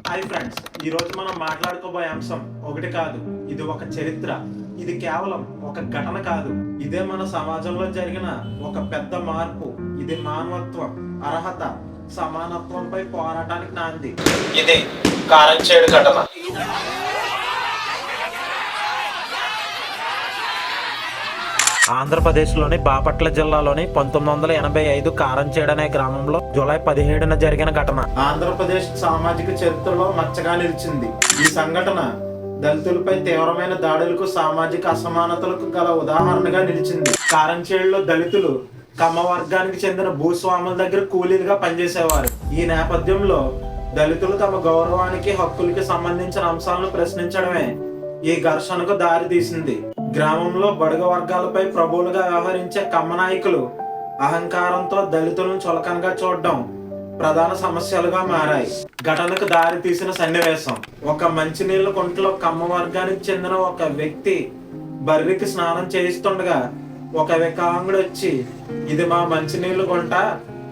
Hi friends, ఈ రోజు మనం మాట్లాడుకోబోయే అంశం ఒకటి కాదు, ఇది ఒక చరిత్ర. ఇది కేవలం ఒక ఘటన కాదు, ఇదే మన సమాజంలో జరిగిన ఒక పెద్ద మార్పు. ఇది మానవత్వం, అర్హత, సమానత్వంపై పోరాటానికి నాంది. ఇది కారంచేడు ఘటన. ఆంధ్రప్రదేశ్లోని బాపట్ల జిల్లాలోని 1985 కారంచేడు అనే గ్రామంలో జూలై 17న జరిగిన ఘటన ఆంధ్రప్రదేశ్ సామాజిక చరిత్రలో మచ్చగా నిలిచింది. ఈ సంఘటన దళితులపై తీవ్రమైన దాడులకు, సామాజిక అసమానతలకు గల ఉదాహరణగా నిలిచింది. కారంచేడులో దళితులు కమ్మ వర్గానికి చెందిన భూస్వాముల దగ్గర కూలీలుగా పనిచేసేవారు. ఈ నేపథ్యంలో దళితులు తమ గౌరవానికి, హక్కులకి సంబంధించిన అంశాలను ప్రశ్నించడమే ఈ ఘర్షణకు దారి తీసింది. గ్రామంలో బడుగ వర్గాలపై ప్రభువులుగా వ్యవహరించే కమ్మ నాయకులు అహంకారంతో దళితులను చులకనగా చూడడం ప్రధాన సమస్యలుగా మారాయి. ఘటనకు దారి తీసిన సన్నివేశం: ఒక మంచినీళ్ళ కుంటలో కమ్మ వర్గానికి చెందిన ఒక వ్యక్తి బర్రెకి స్నానం చేయిస్తుండగా ఒక వికలాంగుడు వచ్చి, ఇది మా మంచినీళ్ళ గుంట,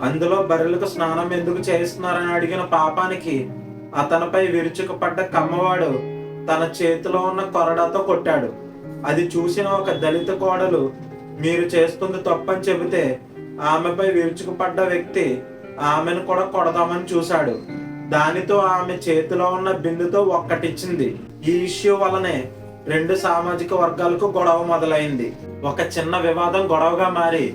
అందులో బర్రెలకు స్నానం ఎందుకు చేయిస్తున్నారని అడిగిన పాపానికి అతనిపై విరుచుకుపడ్డ కమ్మవాడు తన చేతిలో ఉన్న కొరడాతో కొట్టాడు. అది చూసిన ఒక దళిత కోడలు మీరు చేస్తుంది తప్పని చెబితే ఆమెపై విరుచుకుపడ్డ వ్యక్తి ఆమెను కూడా కొడదామని చూశాడు. దానితో ఆమె చేతిలో ఉన్న బిందుతో ఒక్కటిచ్చింది. ఈ ఇష్యూ వల్లనే రెండు సామాజిక వర్గాలకు గొడవ మొదలైంది. ఒక చిన్న వివాదం గొడవగా మారి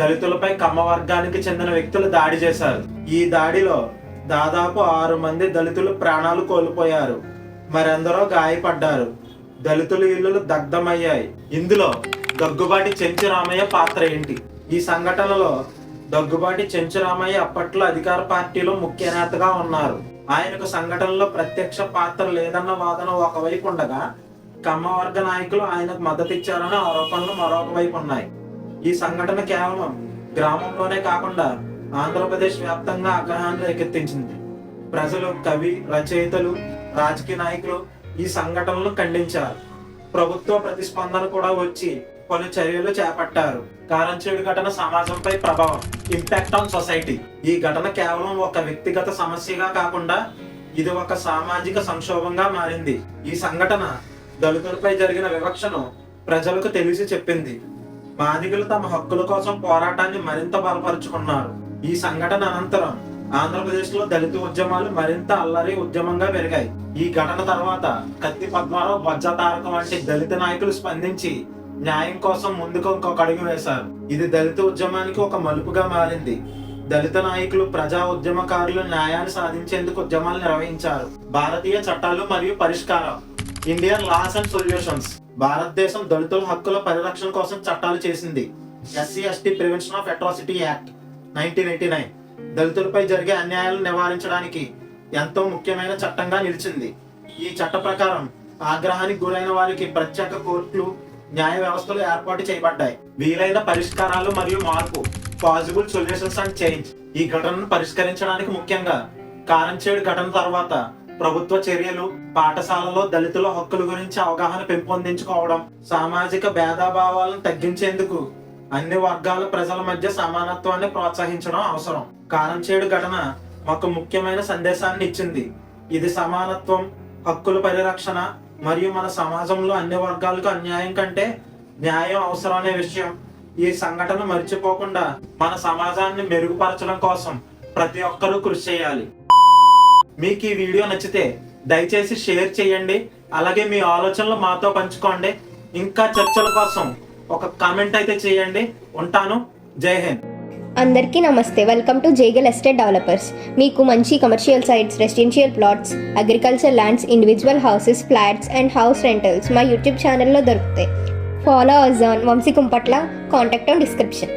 దళితులపై కమ్మ వర్గానికి చెందిన వ్యక్తులు దాడి చేశారు. ఈ దాడిలో దాదాపు 6 మంది దళితులు ప్రాణాలు కోల్పోయారు, మరెందరో గాయపడ్డారు. దళితుల ఇళ్లు దగ్ధమయ్యాయి. ఇందులో దగ్గుబాటి చెంచురామయ్య పాత్ర ఏంటి? ఈ సంఘటనలో దగ్గుబాటి చెంచురామయ్య అప్పట్లో అధికార పార్టీలో ముఖ్య నేతగా ఉన్నారు. ఆయనకు సంఘటనలో ప్రత్యక్ష పాత్ర లేదన్న వాదన ఒకవైపు ఉండగా, కమ్మవర్గ నాయకులు ఆయనకు మద్దతు ఇచ్చారన్న ఆరోపణలు మరొక వైపు ఉన్నాయి. ఈ సంఘటన కేవలం గ్రామంలోనే కాకుండా ఆంధ్రప్రదేశ్ వ్యాప్తంగా ఆగ్రహాన్ని రేకెత్తించింది. ప్రజలు, కవి, రచయితలు, రాజకీయ నాయకులు ఈ సంఘటనలు ఖండించారు. ప్రభుత్వ ప్రతిస్పందన కూడా వచ్చి పలు చర్యలు చేపట్టారు. కారంచేడు ఘటన సమాజంపై ప్రభావం, ఇంపాక్ట్ ఆన్ సొసైటీ. ఈ ఘటన కేవలం ఒక వ్యక్తిగత సమస్యగా కాకుండా ఇది ఒక సామాజిక సంక్షోభంగా మారింది. ఈ సంఘటన దళితులపై జరిగిన వివక్షను ప్రజలకు తెలిసి చెప్పింది. మాదిగలు తమ హక్కుల కోసం పోరాటాన్ని మరింత బలపరుచుకున్నారు. ఈ సంఘటన అనంతరం ఆంధ్రప్రదేశ్ లో దళిత ఉద్యమాలు మరింత అల్లరి ఉద్యమంగా పెరిగాయి. ఈ ఘటన తర్వాత కత్తి పద్మారావు, బొజ్జ తారకం వంటి దళిత నాయకులు స్పందించి న్యాయం కోసం ముందుకు ఇంకొక అడుగు వేశారు. ఇది దళిత ఉద్యమానికి ఒక మలుపుగా మారింది. దళిత నాయకులు, ప్రజా ఉద్యమకారులు న్యాయాన్ని సాధించేందుకు ఉద్యమాలు నిర్వహించారు. భారతీయ చట్టాలు మరియు పరిష్కారం, ఇండియన్ లాస్ అండ్ సొల్యూషన్స్. భారతదేశం దళితుల హక్కుల పరిరక్షణ కోసం చట్టాలు చేసింది. SC/ST prevention of atrocity act 1989 దళితులపై జరిగే అన్యాయాలను నివారించడానికి ఎంతో ముఖ్యమైన చట్టంగా నిలిచింది. ఈ చట్ట ప్రకారం ఆగ్రహానికి గురైన వారికి ప్రత్యేక కోర్టులు, న్యాయ వ్యవస్థలు ఏర్పాటు చేయబడ్డాయి. వీలైన పరిష్కారాలు మరియు మార్పు, పాసిబుల్ సొల్యూషన్స్ అండ్ చేంజ్. ఈ ఘటనను పరిష్కరించడానికి ముఖ్యంగా కారంచేడు ఘటన తర్వాత ప్రభుత్వ చర్యలు, పాఠశాలలో దళితుల హక్కుల గురించి అవగాహన పెంపొందించుకోవడం, సామాజిక భేదాభావాలను తగ్గించేందుకు అన్ని వర్గాల ప్రజల మధ్య సమానత్వాన్ని ప్రోత్సహించడం అవసరం. కారంచేడు ఘటన మాకు ముఖ్యమైన సందేశాన్ని ఇచ్చింది. ఇది సమానత్వం, హక్కుల పరిరక్షణ మరియు మన సమాజంలో అన్ని వర్గాలకు అన్యాయం కంటే న్యాయం అవసరం అనే విషయం. ఈ సంఘటన మర్చిపోకుండా మన సమాజాన్ని మెరుగుపరచడం కోసం ప్రతి ఒక్కరూ కృషి చేయాలి. మీకు ఈ వీడియో నచ్చితే దయచేసి షేర్ చేయండి. అలాగే మీ ఆలోచనలు మాతో పంచుకోండి. ఇంకా చర్చల కోసం ఒక కామెంట్ అయితే చేయండి. ఉంటాను. జై హింద్. అందరికీ నమస్తే. Welcome to Jegal estate developers. మీకు మంచి commercial sites, residential plots, agriculture lands, individual houses, flats and house rentals మా యూట్యూబ్ ఛానల్లో దొరుకుతాయి. Follow us on Vamshi Kumpatla. Contact on description.